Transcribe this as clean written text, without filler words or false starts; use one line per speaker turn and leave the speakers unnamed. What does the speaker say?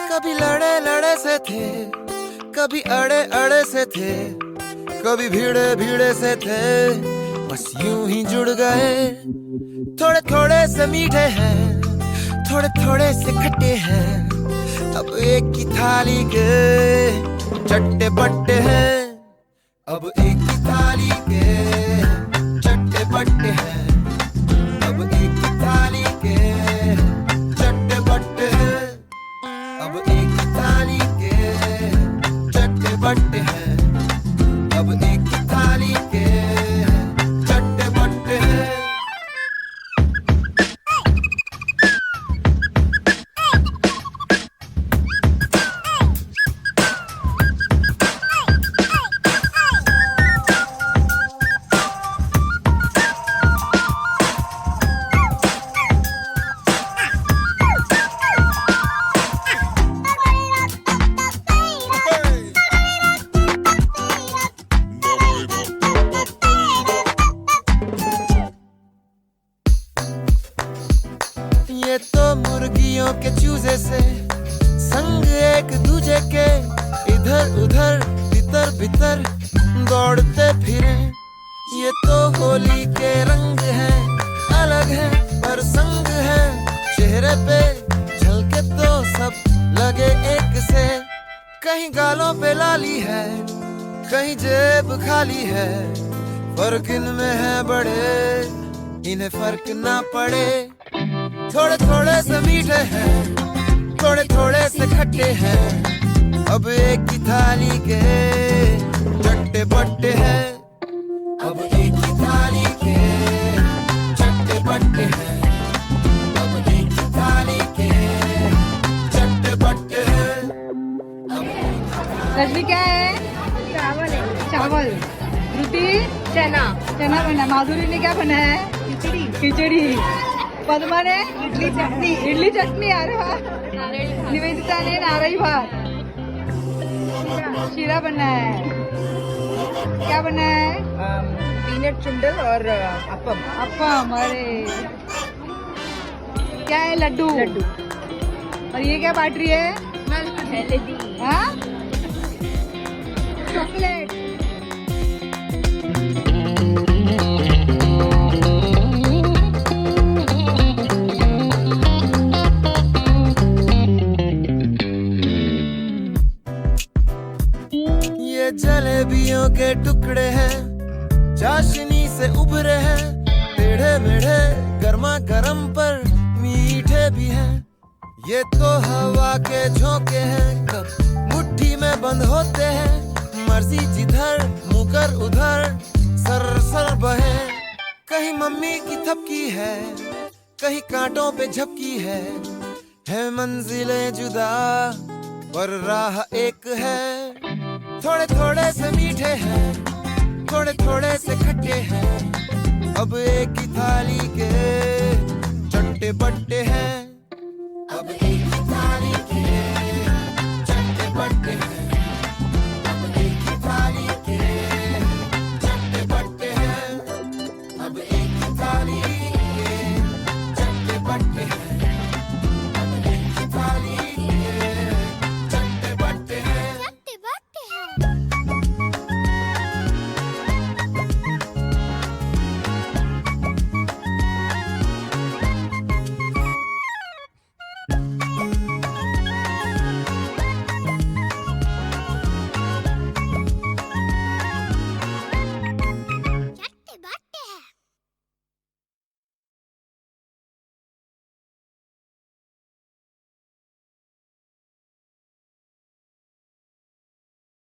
कभी लड़े लड़े से थे, कभी अड़े अड़े से थे, कभी भीड़े भीड़े से थे, बस यूं ही जुड़ गए। थोड़े थोड़े से मीठे हैं, थोड़े थोड़े से खट्टे हैं, अब एक की थाली के चट्टे बट्टे हैं। अब एक ही थाली के चट्टे बट्टे हैं, अब एक ही थाली के चट्टे बट्टे हैं, अब एक ही थाली के चट्टे बट्टे हैं, अब एक ही थाली के चट्टे बट्टे हैं। ये तो मुर्गियों के चूजे से संग एक दूजे के इधर उधर भीतर भीतर दौड़ते फिरे। ये तो होली के रंग हैं, अलग हैं पर संग हैं, चेहरे पे झलके तो सब लगे एक से। कहीं गालों पे लाली है, कहीं जेब खाली है, फर्क इनमें है बड़े, इन्हें फर्क ना पड़े। थोड़े थोड़े से मीठे हैं, थोड़े थोड़े से खट्टे हैं, अब एक ही थाली के चट्टे बट्टे हैं, अब एक ही थाली के चट्टे बट्टे हैं, अब एक ही थाली के चट्टे बट्टे हैं।
रजनी क्या है?
चावल है।
चावल। रुति?
चना।
चना बना। माधुरी ने क्या बना है?
खिचड़ी।
खिचड़ी। पद्मा ने?
इडली चटनी।
इडली चटनी। अरे वाह। निवेदिता ने नारई भात। शीरा बना है। क्या बना है?
पीनट चुंडल और अपम।
अपम। अरे क्या है? लड्डू।
लड्डू।
और ये क्या बांट रही है?
जलेबी।
हाँ? चॉकलेट।
ये जलेबियों के टुकड़े हैं, चाशनी से उभरे हैं, टेढ़े मेढ़े गर्मा गर्म पर मीठे भी हैं। ये तो हवा के झोंके हैं, कब मुट्ठी में बंद होते हैं, मर्जी जिधर मुकर उधर सर सर बहे। कहीं मम्मी की थपकी है, कहीं कांटों पे झपकी है मंजिलें जुदा पर राह एक है। थोड़े थोड़े से मीठे हैं, थोड़े थोड़े से खट्टे हैं, अब एक ही थाली के चट्टे बट्टे हैं, अब एक